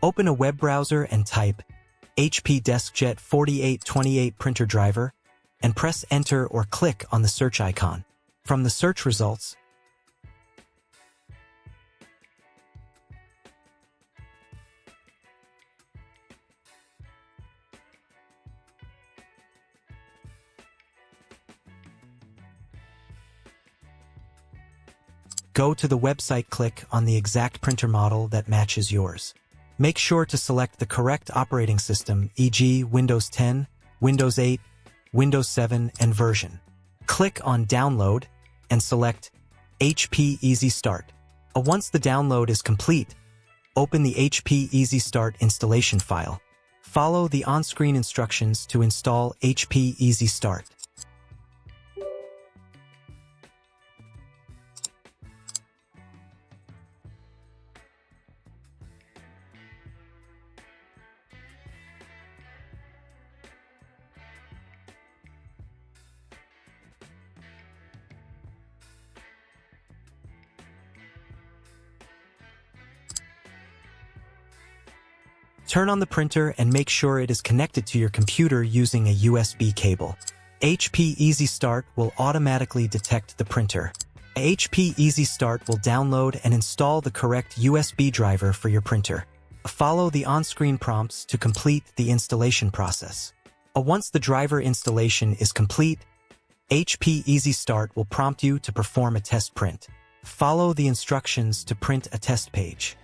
Open a web browser and type HP DeskJet 4828 printer driver and press Enter or click on the search icon. From the search results, go to the website, click on the exact printer model that matches yours. Make sure to select the correct operating system, e.g. Windows 10, Windows 8, Windows 7, and version. Click on Download and select HP Easy Start. Once the download is complete, open the HP Easy Start installation file. Follow the on-screen instructions to install HP Easy Start. Turn on the printer and make sure it is connected to your computer using a USB cable. HP Easy Start will automatically detect the printer. HP Easy Start will download and install the correct USB driver for your printer. Follow the on-screen prompts to complete the installation process. Once the driver installation is complete, HP Easy Start will prompt you to perform a test print. Follow the instructions to print a test page.